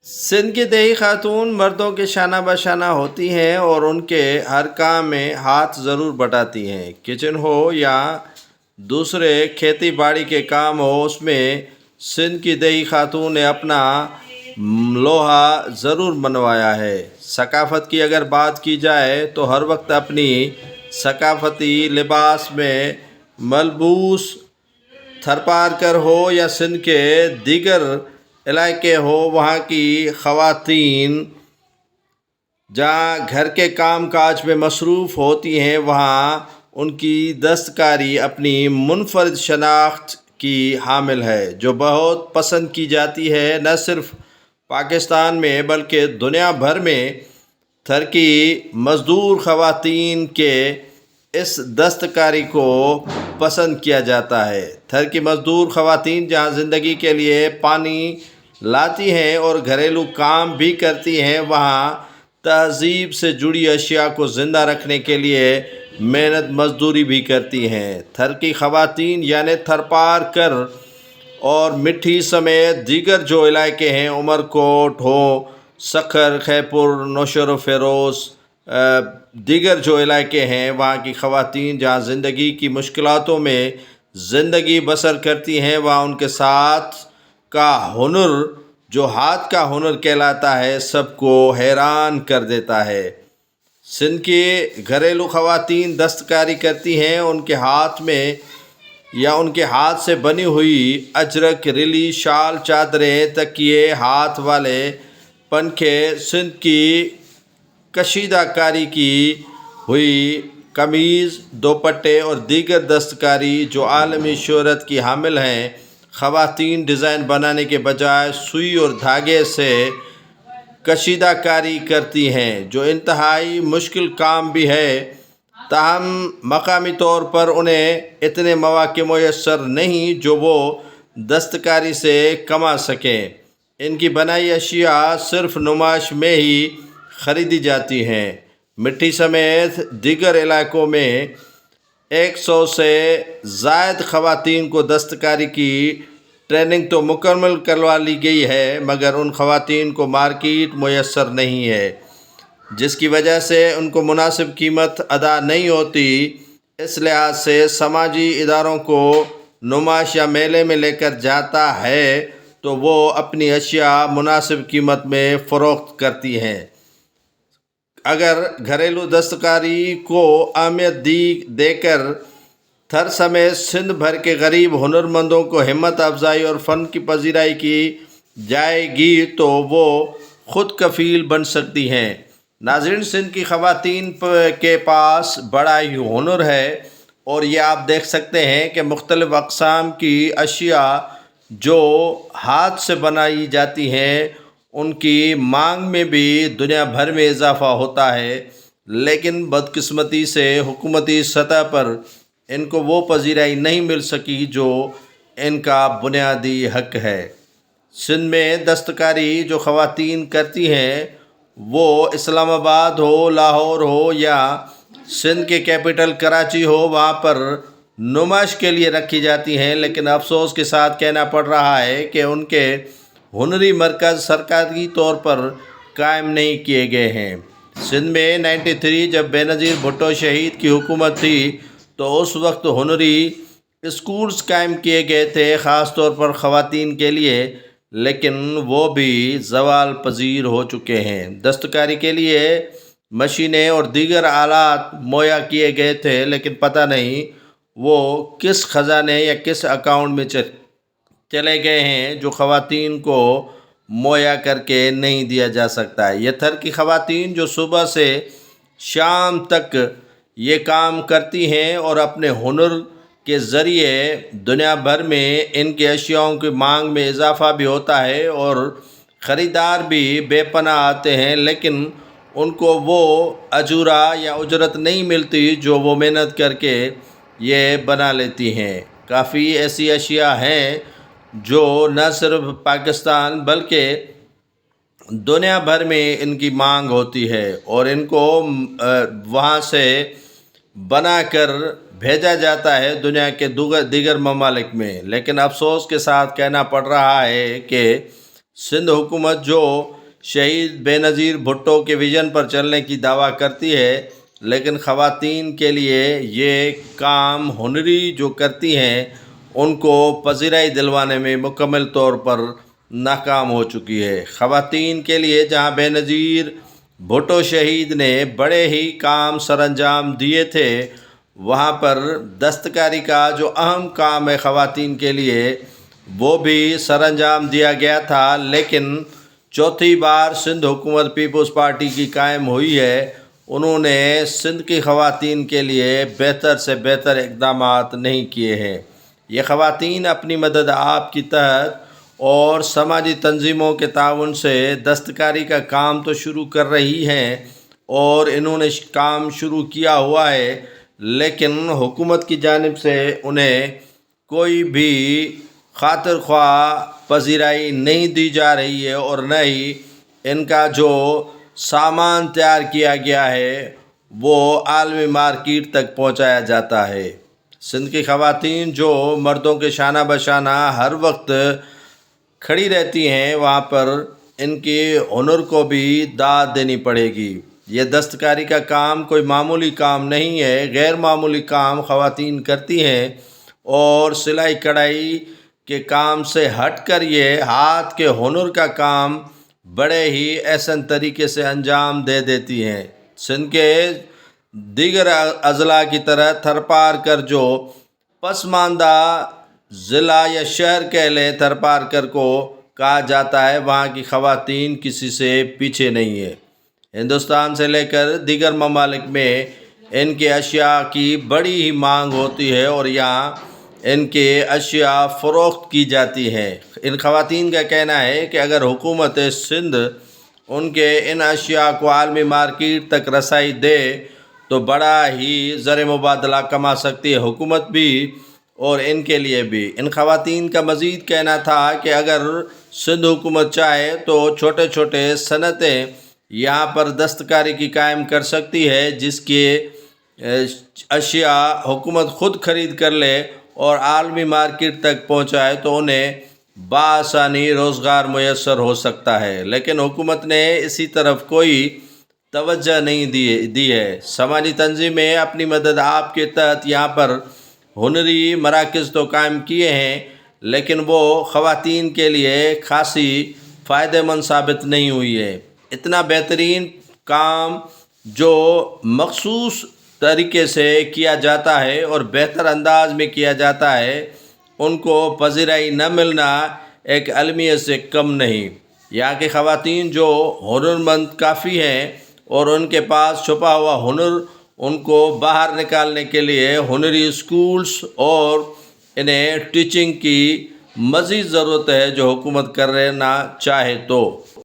سندھ کی دیہی خاتون مردوں کے شانہ بشانہ ہوتی ہیں اور ان کے ہر کام میں ہاتھ ضرور بٹاتی ہیں۔ کچن ہو یا دوسرے کھیتی باڑی کے کام ہو، اس میں سندھ کی دیہی خاتون نے اپنا لوہا ضرور منوایا ہے۔ ثقافت کی اگر بات کی جائے تو ہر وقت اپنی ثقافتی لباس میں ملبوس تھرپارکر ہو یا سندھ کے دیگر علاقے ہو، وہاں کی خواتین جہاں گھر کے کام کاج میں مصروف ہوتی ہیں، وہاں ان کی دستکاری اپنی منفرد شناخت کی حامل ہے جو بہت پسند کی جاتی ہے، نہ صرف پاکستان میں بلکہ دنیا بھر میں۔ تھرکی مزدور خواتین کے اس دستکاری کو پسند کیا جاتا ہے۔ تھرکی مزدور خواتین جہاں زندگی کے لیے پانی لاتی ہیں اور گھریلو کام بھی کرتی ہیں، وہاں تہذیب سے جڑی اشیاء کو زندہ رکھنے کے لیے محنت مزدوری بھی کرتی ہیں۔ تھرکی خواتین یعنی تھرپارکر اور مٹھی سمیت دیگر جو علاقے ہیں، عمر کوٹ ہو، سکھر، خیپور، نوشہر و فیروز، دیگر جو علاقے ہیں، وہاں کی خواتین جہاں زندگی کی مشکلاتوں میں زندگی بسر کرتی ہیں، وہاں ان کے ساتھ کا ہنر جو ہاتھ کا ہنر کہلاتا ہے سب کو حیران کر دیتا ہے۔ سندھ کی گھریلو خواتین دستکاری کرتی ہیں، ان کے ہاتھ میں یا ان کے ہاتھ سے بنی ہوئی اجرک، رلی، شال، چادریں، تکیے، ہاتھ والے پنکھے، سندھ کی کشیدہ کاری کی ہوئی قمیض، دوپٹے اور دیگر دستکاری جو عالمی شہرت کی حامل ہیں۔ خواتین ڈیزائن بنانے کے بجائے سوئی اور دھاگے سے کشیدہ کاری کرتی ہیں جو انتہائی مشکل کام بھی ہے، تاہم مقامی طور پر انہیں اتنے مواقع میسر نہیں جو وہ دستکاری سے کما سکیں۔ ان کی بنائی اشیاء صرف نمائش میں ہی خریدی جاتی ہیں۔ مٹھی سمیت دیگر علاقوں میں 100 سے زائد خواتین کو دستکاری کی ٹریننگ تو مکمل کروا لی گئی ہے، مگر ان خواتین کو مارکیٹ میسر نہیں ہے، جس کی وجہ سے ان کو مناسب قیمت ادا نہیں ہوتی۔ اس لحاظ سے سماجی اداروں کو نمائش یا میلے میں لے کر جاتا ہے تو وہ اپنی اشیاء مناسب قیمت میں فروخت کرتی ہیں۔ اگر گھریلو دستکاری کو اہمیت دے کر تھر سمیت سندھ بھر کے غریب ہنرمندوں کو ہمت افزائی اور فن کی پذیرائی کی جائے گی تو وہ خود کفیل بن سکتی ہیں۔ ناظرین، سندھ کی خواتین کے پاس بڑا ہی ہنر ہے اور یہ آپ دیکھ سکتے ہیں کہ مختلف اقسام کی اشیاء جو ہاتھ سے بنائی جاتی ہیں، ان کی مانگ میں بھی دنیا بھر میں اضافہ ہوتا ہے، لیکن بدقسمتی سے حکومتی سطح پر ان کو وہ پذیرائی نہیں مل سکی جو ان کا بنیادی حق ہے۔ سندھ میں دستکاری جو خواتین کرتی ہیں وہ اسلام آباد ہو، لاہور ہو یا سندھ کے کیپٹل کراچی ہو، وہاں پر نمائش کے لیے رکھی جاتی ہیں، لیکن افسوس کے ساتھ کہنا پڑ رہا ہے کہ ان کے ہنری مرکز سرکاری طور پر قائم نہیں کیے گئے ہیں۔ سندھ میں 93 جب بے نظیر بھٹو شہید کی حکومت تھی تو اس وقت ہنری اسکولز قائم کیے گئے تھے، خاص طور پر خواتین کے لیے، لیکن وہ بھی زوال پذیر ہو چکے ہیں۔ دستکاری کے لیے مشینیں اور دیگر آلات مہیا کیے گئے تھے، لیکن پتہ نہیں وہ کس خزانے یا کس اکاؤنٹ میں چلے گئے ہیں جو خواتین کو مہیا کر کے نہیں دیا جا سکتا ہے۔ یہ تھرکی خواتین جو صبح سے شام تک یہ کام کرتی ہیں اور اپنے ہنر کے ذریعے دنیا بھر میں ان کی اشیاؤں کی مانگ میں اضافہ بھی ہوتا ہے اور خریدار بھی بے پناہ آتے ہیں، لیکن ان کو وہ اجورہ یا اجرت نہیں ملتی جو وہ محنت کر کے یہ بنا لیتی ہیں۔ کافی ایسی اشیاء ہیں جو نہ صرف پاکستان بلکہ دنیا بھر میں ان کی مانگ ہوتی ہے اور ان کو وہاں سے بنا کر بھیجا جاتا ہے دنیا کے دیگر ممالک میں، لیکن افسوس کے ساتھ کہنا پڑ رہا ہے کہ سندھ حکومت جو شہید بے نظیر بھٹو کے ویژن پر چلنے کی دعویٰ کرتی ہے، لیکن خواتین کے لیے یہ کام ہنری جو کرتی ہیں ان کو پذیرائی دلوانے میں مکمل طور پر ناکام ہو چکی ہے۔ خواتین کے لیے جہاں بے نظیر بھٹو شہید نے بڑے ہی کام سر انجام دیے تھے، وہاں پر دستکاری کا جو اہم کام ہے خواتین کے لیے وہ بھی سر انجام دیا گیا تھا، لیکن چوتھی بار سندھ حکومت پیپلز پارٹی کی قائم ہوئی ہے، انہوں نے سندھ کی خواتین کے لیے بہتر سے بہتر اقدامات نہیں کیے ہیں۔ یہ خواتین اپنی مدد آپ کے تحت اور سماجی تنظیموں کے تعاون سے دستکاری کا کام تو شروع کر رہی ہیں اور انہوں نے کام شروع کیا ہوا ہے، لیکن حکومت کی جانب سے انہیں کوئی بھی خاطر خواہ پذیرائی نہیں دی جا رہی ہے اور نہ ہی ان کا جو سامان تیار کیا گیا ہے وہ عالمی مارکیٹ تک پہنچایا جاتا ہے۔ سندھ کی خواتین جو مردوں کے شانہ بشانہ ہر وقت کھڑی رہتی ہیں، وہاں پر ان کے ہنر کو بھی داد دینی پڑے گی۔ یہ دستکاری کا کام کوئی معمولی کام نہیں ہے، غیر معمولی کام خواتین کرتی ہیں اور سلائی کڑھائی کے کام سے ہٹ کر یہ ہاتھ کے ہنر کا کام بڑے ہی احسن طریقے سے انجام دے دیتی ہیں۔ سندھ کے دیگر اضلاع کی طرح تھرپار کر جو پسماندہ ضلع یا شہر کہہ لیں، تھرپار کر کو کہا جاتا ہے، وہاں کی خواتین کسی سے پیچھے نہیں ہے۔ ہندوستان سے لے کر دیگر ممالک میں ان کے اشیاء کی بڑی ہی مانگ ہوتی ہے اور یہاں ان کے اشیاء فروخت کی جاتی ہیں۔ ان خواتین کا کہنا ہے کہ اگر حکومت سندھ ان کے ان اشیاء کو عالمی مارکیٹ تک رسائی دے تو بڑا ہی زر مبادلہ کما سکتی ہے، حکومت بھی اور ان کے لیے بھی۔ ان خواتین کا مزید کہنا تھا کہ اگر سندھ حکومت چاہے تو چھوٹے چھوٹے صنعتیں یہاں پر دستکاری کی قائم کر سکتی ہے، جس کے اشیاء حکومت خود خرید کر لے اور عالمی مارکیٹ تک پہنچائے تو انہیں بآسانی روزگار میسر ہو سکتا ہے، لیکن حکومت نے اسی طرف کوئی توجہ نہیں دی ہے۔ سماجی تنظیمیں اپنی مدد آپ کے تحت یہاں پر ہنری مراکز تو قائم کیے ہیں، لیکن وہ خواتین کے لیے خاصی فائدہ مند ثابت نہیں ہوئی ہے۔ اتنا بہترین کام جو مخصوص طریقے سے کیا جاتا ہے اور بہتر انداز میں کیا جاتا ہے، ان کو پذیرائی نہ ملنا ایک المیت سے کم نہیں۔ یہاں کی خواتین جو ہنرمند کافی ہیں اور ان کے پاس چھپا ہوا ہنر ان کو باہر نکالنے کے لیے ہنری اسکولز اور انہیں ٹیچنگ کی مزید ضرورت ہے، جو حکومت کرنا چاہے تو۔